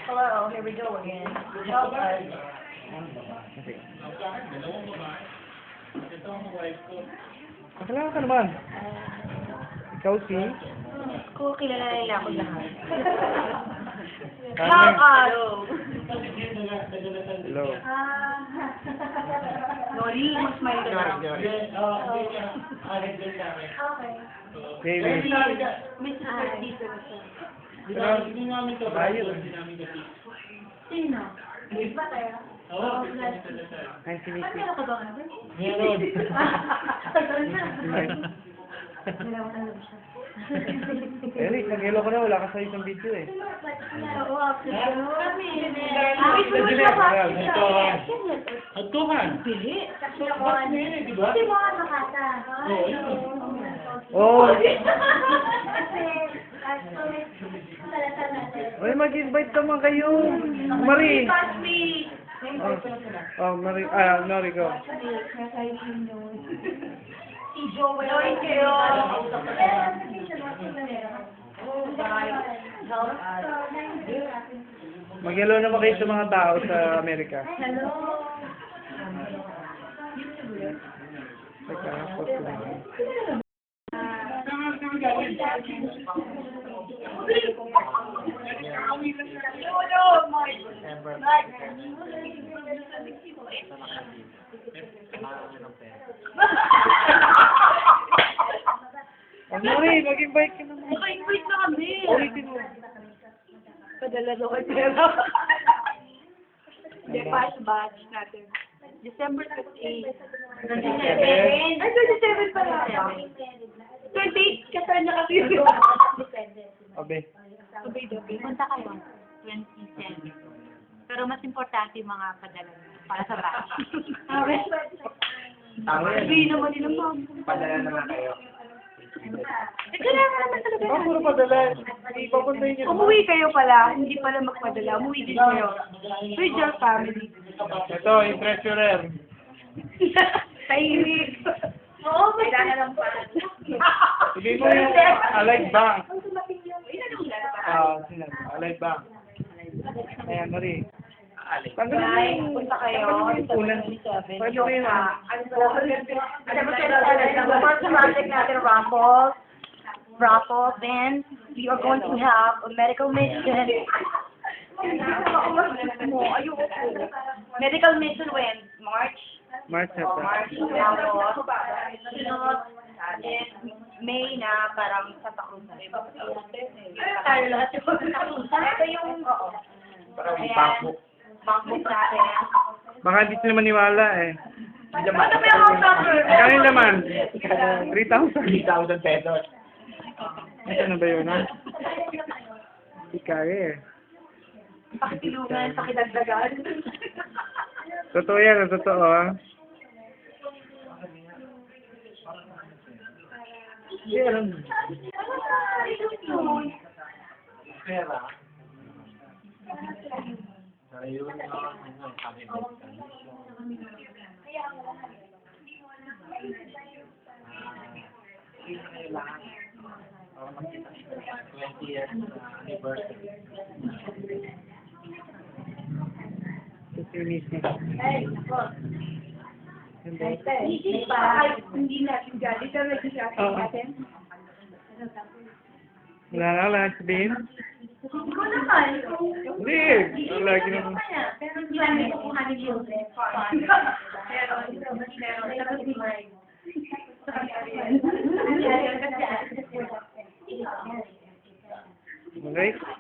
Hello, here we go again. Help us. Kailangan ka naman. Ikaw si? Kung kilala nila ako lahat. Help us! Hello. Nori, mag-smile ka lang. Baby. May sister dito na siya. Bayo. Sino? Ba tayo? Ay, si Missy. Ano ka ba? Meron. Tagal na. Dalawa na lang siya. Eric, nag-hello ko na. Wala ka sa isang video eh. Oo, after kami. Hagtuhan. Hindi. Kasi mga nakata. Oh! Kasi, Uy, mag-invite naman kayo. Marie. Pass me. Oh, Marie. Nori ko. Si Joel. Thank you. Mag-hello naman kayo sa mga tao sa Amerika. Hello. Teka, post ko lang. Oh, Marie, mag-invite ka naman. Naka-invite na kami. Ulitin mo. Padala daw kay pera. Hindi, past batch natin. December 28. 27. Ay, 27 pala. 28, kasal na kami. Abe. Sabay-sabay. Punta kayo. 27. Pero mas importante yung mga padala para sa batch. Sabihin naman nila, ma'am. Padala naman kayo. Kailangan naman talaga. Oh, puro padala. Ipapuntahin niyo. Umuwi kayo pala, hindi pala magpadala. Umuwi din kayo. With your family. Ito, yung treasurer. Tahimik. Oo, kailangan lang pa. Sabihin mo yung Allied Bank. Allied Bank. Ayan, Marie. Tanggalin mo Guys, yung... punta kayo. Tanggalin mo yung ulan. Pwede mo yun. First magic natin, raffle, then we are going to have a medical mission. Medical mission when? March? March na pa. March. Tapos, sunod, then May na parang Santa Cruz na. Tayo lahat yung Santa Cruz. Ito yung, Parang ayan, backbook. backbook natin. Baka hindi sila maniwala eh. Ano ba yung mga cover? Kano yung laman? 3,000. 3,000 pesos. Ito na ba yun, ha? Hindi kaya eh. Pakitulungan, pakidagdagan. Totoo yan, totoo ha. Meron. Pera. Ayun na. Para makita 20 years anniversary. Ito si Missy. Hindi pa. Hindi natin galit. Pero nag-shopping natin. Wala na, wala na sabihin. Ikaw naman. Hindi. Lagi naman. Pero hindi namin kukuhanin yung pero tapos si Mike. Okay?